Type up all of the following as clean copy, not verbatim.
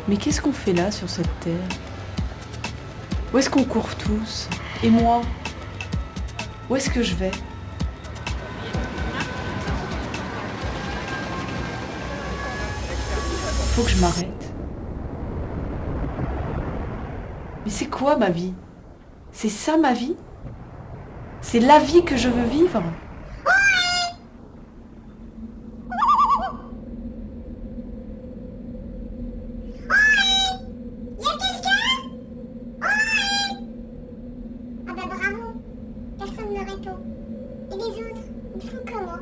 Mais qu'est-ce qu'on fait là sur cette terre? Où est-ce qu'on court tous? Et moi? Où est-ce que je vais? Faut que je m'arrête. Mais c'est quoi ma vie? C'est ça ma vie? C'est la vie que je veux vivre? Ah bah bravo, personne ne répond. Et les autres, ils font comment?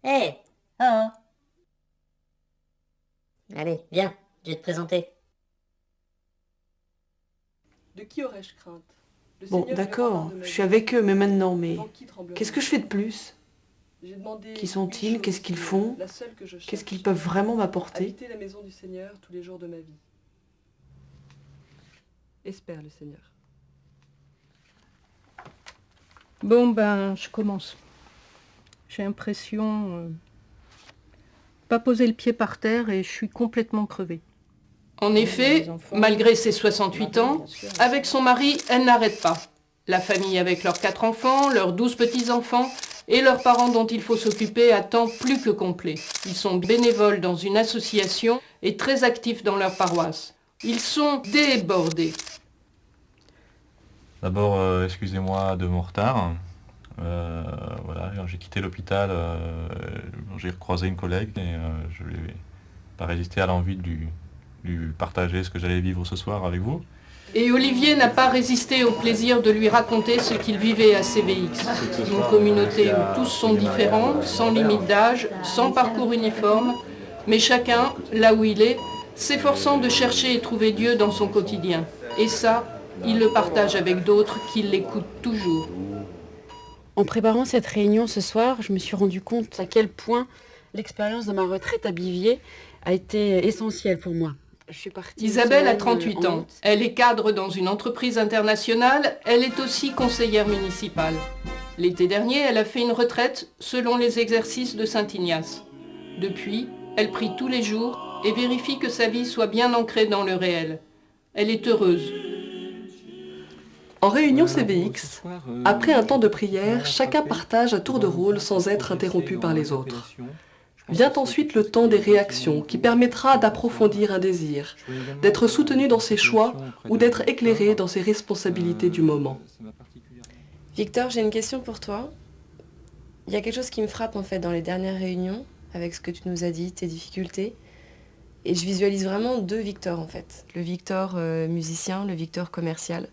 Hé, oh. Allez, viens, je vais te présenter. De qui aurais-je crainte? Le Bon, Seigneur est le d'accord, rempart de ma je vie. suis avec eux, mais maintenant, mais Devant qui tremblerai-je? qu'est-ce que je fais de plus? J'ai demandé Qui sont-ils? une chose, Qu'est-ce qu'ils Seigneur, font? la seule que je Qu'est-ce cherche. qu'ils peuvent vraiment m'apporter? Habiter la maison du Seigneur tous les jours de ma vie. Espère le Seigneur. Bon, ben, je commence. J'ai l'impression pas poser le pied par terre et je suis complètement crevée. En effet, malgré ses 68 ans, avec son mari, elle n'arrête pas. La famille avec leurs 4 enfants, leurs 12 petits-enfants et leurs parents dont il faut s'occuper à temps plus que complet. Ils sont bénévoles dans une association et très actifs dans leur paroisse. Ils sont débordés. D'abord, excusez-moi de mon retard. Voilà, j'ai quitté l'hôpital, j'ai recroisé une collègue et je n'ai pas résisté à l'envie de lui partager ce que j'allais vivre ce soir avec vous. Et Olivier n'a pas résisté au plaisir de lui raconter ce qu'il vivait à CVX. Une communauté où tous sont différents, sans limite d'âge, sans parcours uniforme, mais chacun, là où il est, s'efforçant de chercher et trouver Dieu dans son quotidien. Et ça, il le partage avec d'autres qui l'écoutent toujours. En préparant cette réunion ce soir, je me suis rendu compte à quel point l'expérience de ma retraite à Bivier a été essentielle pour moi. Je suis partie Isabelle a une semaine 38 en ans. août. Elle est cadre dans une entreprise internationale. Elle est aussi conseillère municipale. L'été dernier, elle a fait une retraite selon les exercices de Saint-Ignace. Depuis, elle prie tous les jours et vérifie que sa vie soit bien ancrée dans le réel. Elle est heureuse. En réunion CVX, après un temps de prière, chacun partage à tour de rôle sans être interrompu par les autres. Vient ensuite le temps des réactions qui permettra d'approfondir un désir, d'être soutenu dans ses choix ou d'être éclairé dans ses responsabilités du moment. Victor, j'ai une question pour toi. Il y a quelque chose qui me frappe en fait dans les dernières réunions, avec ce que tu nous as dit, tes difficultés. Et je visualise vraiment deux Victor en fait. Le Victor musicien, le Victor commercial.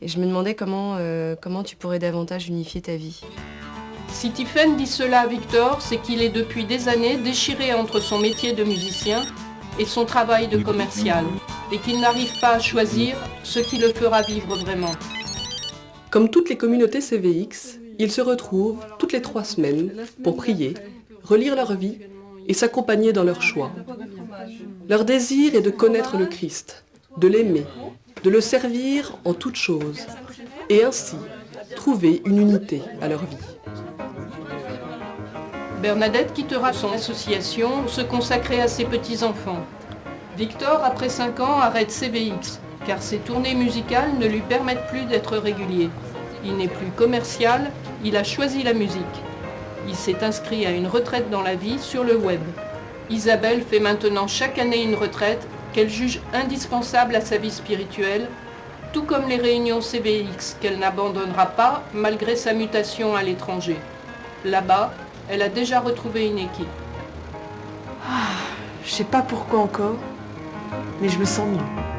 Et je me demandais comment tu pourrais davantage unifier ta vie. Si Tiphaine dit cela à Victor, c'est qu'il est depuis des années déchiré entre son métier de musicien et son travail de commercial, et qu'il n'arrive pas à choisir ce qui le fera vivre vraiment. Comme toutes les communautés CVX, ils se retrouvent toutes les 3 semaines pour prier, relire leur vie et s'accompagner dans leurs choix. Leur désir est de connaître le Christ, de l'aimer, de le servir en toutes choses, et ainsi trouver une unité à leur vie. Bernadette quittera son association pour se consacrer à ses petits-enfants. Victor, après 5 ans, arrête CVX, car ses tournées musicales ne lui permettent plus d'être régulier. Il n'est plus commercial, il a choisi la musique. Il s'est inscrit à une retraite dans la vie sur le web. Isabelle fait maintenant chaque année une retraite qu'elle juge indispensable à sa vie spirituelle, tout comme les réunions CVX qu'elle n'abandonnera pas malgré sa mutation à l'étranger. Là-bas, elle a déjà retrouvé une équipe. Je sais pas pourquoi encore, mais je me sens mieux.